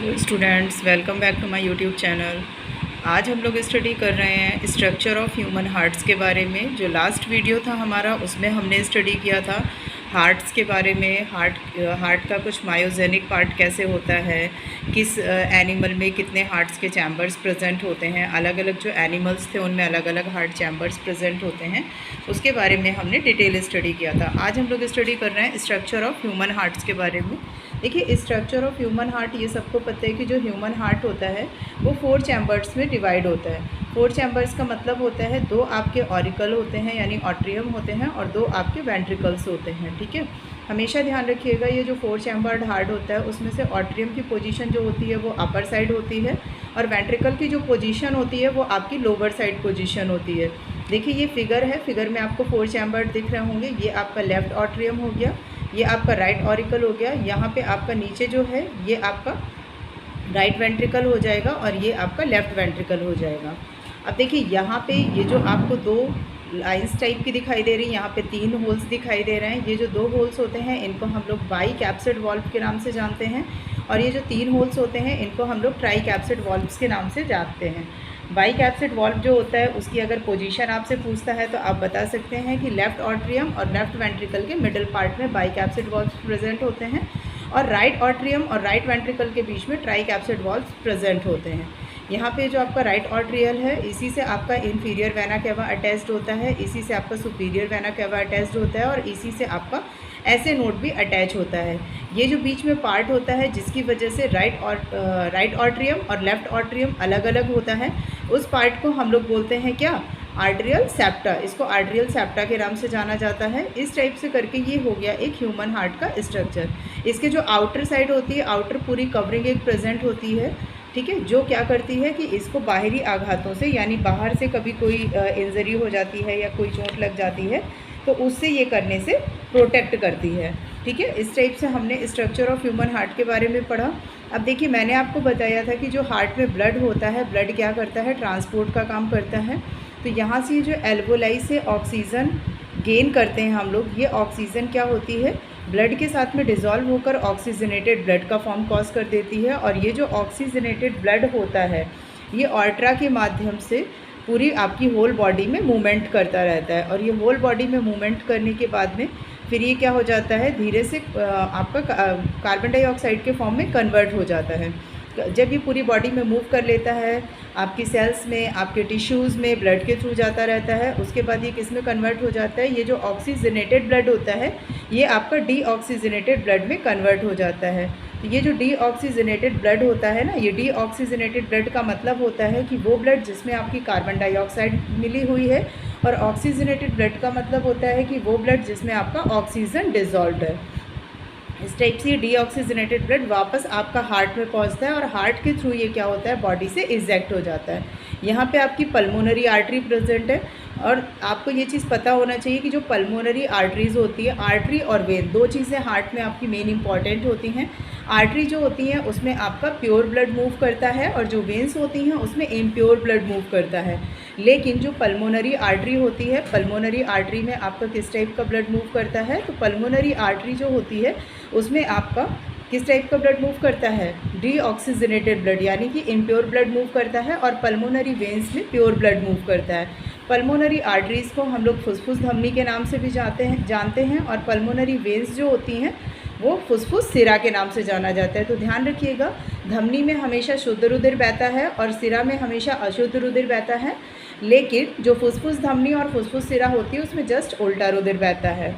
Hello students, welcome back to my YouTube channel. आज हम लोग स्टडी कर रहे हैं स्ट्रक्चर ऑफ ह्यूमन हार्ट्स के बारे में। जो लास्ट वीडियो था हमारा उसमें हमने स्टडी किया था हार्ट्स के बारे में। हार्ट का कुछ मायोजेनिक पार्ट कैसे होता है, किस एनिमल में कितने हार्ट्स के चैम्बर्स प्रेजेंट होते हैं, अलग अलग जो एनिमल्स थे उनमें अलग अलग हार्ट चैम्बर्स प्रेजेंट होते हैं, उसके बारे में हमने डिटेल स्टडी किया था। आज हम लोग स्टडी कर रहे हैं स्ट्रक्चर ऑफ ह्यूमन हार्ट्स के बारे में। देखिए, स्ट्रक्चर ऑफ ह्यूमन हार्ट, ये सबको पता है कि जो ह्यूमन हार्ट होता है वो 4 चैम्बर्स में डिवाइड होता है। 4 चैम्बर्स का मतलब होता है 2 आपके ऑरिकल होते हैं यानी ऑट्रियम होते हैं और 2 आपके वेंट्रिकल्स होते हैं। ठीक है, हमेशा ध्यान रखिएगा ये जो 4 चैम्बर्ड हार्ट होता है उसमें से ऑट्रियम की पोजीशन जो होती है वो अपर साइड होती है और वेंट्रिकल की जो पोजीशन होती है वो आपकी लोअर साइड पोजीशन होती है। देखिए, ये फिगर है, फिगर में आपको 4 चैम्बर्ड दिख रहे होंगे। ये आपका लेफ्ट ऑट्रियम हो गया, ये आपका राइट ऑरिकल हो गया, यहाँ पे आपका नीचे जो है ये आपका राइट वेंट्रिकल हो जाएगा और ये आपका लेफ़्ट वेंट्रिकल हो जाएगा। अब देखिए, यहाँ पे ये जो आपको 2 लाइंस टाइप की दिखाई दे रही है, यहाँ पे 3 होल्स दिखाई दे रहे हैं। ये जो 2 होल्स होते हैं इनको हम लोग बाई कैप्सिड वॉल्व के नाम से जानते हैं और ये जो 3 होल्स होते हैं इनको हम लोग ट्राई कैप्सिड वॉल्व्स के नाम से जानते हैं। बाई कैप्सिड वॉल्व जो होता है उसकी अगर पोजीशन आपसे पूछता है तो आप बता सकते हैं कि लेफ़्ट ऑट्रियम और लेफ़्ट वेंट्रिकल के मिडिल पार्ट में बाई कैप्सिड वॉल्व्स प्रेजेंट होते हैं और राइट ऑट्रियम और राइट वेंट्रिकल के बीच में ट्राई कैप्सिड वॉल्व्स प्रेजेंट होते हैं। यहाँ पे जो आपका राइट ऑट्रियल है इसी से आपका इंफीरियर वेना कैवा अटैच्ड होता है, इसी से आपका सुपीरियर वेना कैवा अटैच्ड होता है और इसी से आपका ऐसे नोड भी अटैच होता है। ये जो बीच में पार्ट होता है जिसकी वजह से राइट ऑट्रियम और लेफ़्ट ऑट्रियम अलग अलग होता है, उस पार्ट को हम लोग बोलते हैं क्या, आर्टरियल सेप्टा। इसको आर्टरियल सेप्टा के नाम से जाना जाता है। इस टाइप से करके ये हो गया एक ह्यूमन हार्ट का स्ट्रक्चर। इसके जो आउटर साइड होती है, आउटर पूरी कवरिंग एक प्रेजेंट होती है, ठीक है, जो क्या करती है कि इसको बाहरी आघातों से यानी बाहर से कभी कोई इंजरी हो जाती है या कोई चोट लग जाती है तो उससे ये करने से प्रोटेक्ट करती है। ठीक है, इस टाइप से हमने स्ट्रक्चर ऑफ ह्यूमन हार्ट के बारे में पढ़ा। अब देखिए, मैंने आपको बताया था कि जो हार्ट में ब्लड होता है, ब्लड क्या करता है, ट्रांसपोर्ट का काम करता है। तो यहाँ से जो एल्वोलाई से ऑक्सीजन गेन करते हैं हम लोग, ये ऑक्सीजन क्या होती है, ब्लड के साथ में डिज़ोल्व होकर ऑक्सीजनेटेड ब्लड का फॉर्म कॉज कर देती है और ये जो ऑक्सीजनेटेड ब्लड होता है ये ऑर्ट्रा के माध्यम से पूरी आपकी होल बॉडी में मूवमेंट करता रहता है और ये होल बॉडी में मूवमेंट करने के बाद में फिर ये क्या हो जाता है, धीरे से आपका कार्बन डाइऑक्साइड के फॉर्म में कन्वर्ट हो जाता है। जब ये पूरी बॉडी में मूव कर लेता है, आपकी सेल्स में, आपके टिश्यूज़ में ब्लड के थ्रू जाता रहता है, उसके बाद ये किस में कन्वर्ट हो जाता है, ये जो ऑक्सीजनेटेड ब्लड होता है ये आपका डीऑक्सीजनेटेड ब्लड में कन्वर्ट हो जाता है। तो ये जो डीऑक्सीजनेटेड ब्लड होता है ना, ये डीऑक्सीजनेटेड ब्लड का मतलब होता है कि वो ब्लड जिसमें आपकी कार्बन डाइऑक्साइड मिली हुई है और ऑक्सीजनेटेड ब्लड का मतलब होता है कि वो ब्लड जिसमें आपका ऑक्सीजन डिज़ोल्व्ड है। इस टाइप से डीऑक्सीजनेटेड ब्लड वापस आपका हार्ट में पहुंचता है और हार्ट के थ्रू ये क्या होता है, बॉडी से इजेक्ट हो जाता है। यहाँ पे आपकी पल्मोनरी आर्टरी प्रेजेंट है और आपको ये चीज़ पता होना चाहिए कि जो पल्मोनरी आर्टरीज़ होती है, आर्टरी और वेन, 2 चीज़ें हार्ट में आपकी मेन इंपॉर्टेंट होती हैं। आर्टरी जो होती हैं उसमें आपका प्योर ब्लड मूव करता है और जो वेन्स होती हैं उसमें इम्प्योर ब्लड मूव करता है। लेकिन जो पल्मोनरी आर्टरी होती है, पल्मोनरी आर्टरी में आपका किस टाइप का ब्लड मूव करता है, तो पल्मोनरी आर्टरी जो होती है उसमें आपका किस टाइप का ब्लड मूव करता है, डीऑक्सीजनेटेड ब्लड यानी कि इम्प्योर ब्लड मूव करता है और पल्मोनरी वेन्स में प्योर ब्लड मूव करता है। पल्मोनरी आर्टरीज़ को हम लोग फुसफुस धमनी के नाम से भी जानते हैं और पल्मोनरी वेन्स जो होती हैं वो फुसफुस सिरा के नाम से जाना जाता है। तो ध्यान रखिएगा, धमनी में हमेशा शुद्ध रुधिर बहता है और सिरा में हमेशा अशुद्ध रुधिर बहता है, लेकिन जो फुसफुस धमनी और फुसफुस सिरा होती है उसमें जस्ट उल्टा रुधिर बहता है।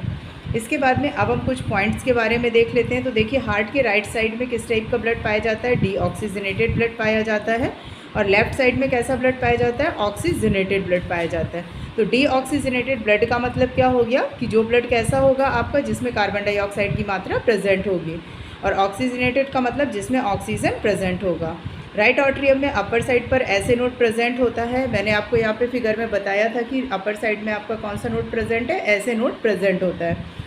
इसके बाद में अब हम कुछ पॉइंट्स के बारे में देख लेते हैं। तो देखिए, हार्ट के राइट साइड में किस टाइप का ब्लड पाया जाता है, डीऑक्सीजनेटेड ब्लड पाया जाता है और लेफ़्ट साइड में कैसा ब्लड पाया जाता है, ऑक्सीजनेटेड ब्लड पाया जाता है। तो डीऑक्सीजनेटेड ब्लड का मतलब क्या हो गया कि जो ब्लड कैसा होगा आपका, जिसमें कार्बन डाइऑक्साइड की मात्रा प्रेजेंट होगी, और ऑक्सीजनेटेड का मतलब जिसमें ऑक्सीजन प्रेजेंट होगा। राइट ऑट्रियम में अपर साइड पर ऐसे नोड प्रेजेंट होता है। मैंने आपको यहाँ पे फिगर में बताया था कि अपर साइड में आपका कौन सा नोड प्रेजेंट है, ऐसे नोड प्रेजेंट होता है।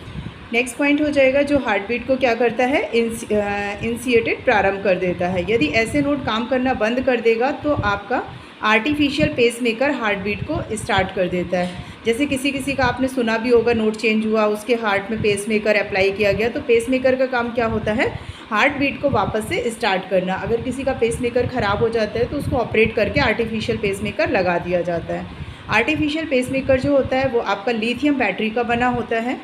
नेक्स्ट पॉइंट हो जाएगा जो हार्ट बीट को क्या करता है, इनिशिएटेड प्रारंभ कर देता है। यदि ऐसे नोड काम करना बंद कर देगा तो आपका आर्टिफिशियल पेसमेकर हार्ट बीट को स्टार्ट कर देता है। जैसे किसी का आपने सुना भी होगा, नोट चेंज हुआ, उसके हार्ट में पेसमेकर अप्लाई किया गया, तो पेसमेकर का काम क्या होता है, हार्ट बीट को वापस से स्टार्ट करना। अगर किसी का पेसमेकर ख़राब हो जाता है तो उसको ऑपरेट करके आर्टिफिशियल पेसमेकर लगा दिया जाता है। आर्टिफिशियल पेसमेकर जो होता है वो आपका लिथियम बैटरी का बना होता है।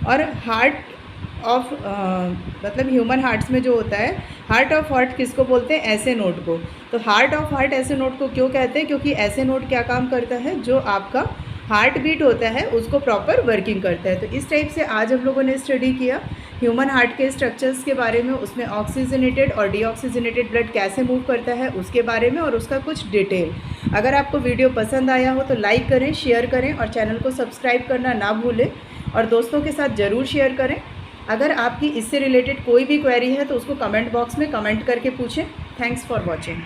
और हार्ट ऑफ मतलब ह्यूमन हार्ट्स में जो होता है, हार्ट ऑफ हार्ट किसको बोलते हैं? ऐसे नोड को। तो हार्ट ऑफ हार्ट ऐसे नोड को क्यों कहते हैं? क्योंकि ऐसे नोड क्या काम करता है, जो आपका हार्ट बीट होता है उसको प्रॉपर वर्किंग करता है। तो इस टाइप से आज हम लोगों ने स्टडी किया ह्यूमन हार्ट के स्ट्रक्चर्स के बारे में, उसमें ऑक्सीजनेटेड और डीऑक्सीजनेटेड ब्लड कैसे मूव करता है उसके बारे में और उसका कुछ डिटेल। अगर आपको वीडियो पसंद आया हो तो लाइक करें, शेयर करें और चैनल को सब्सक्राइब करना ना भूलें और दोस्तों के साथ ज़रूर शेयर करें। अगर आपकी इससे रिलेटेड कोई भी क्वेरी है तो उसको कमेंट बॉक्स में कमेंट करके पूछें। Thanks for watching.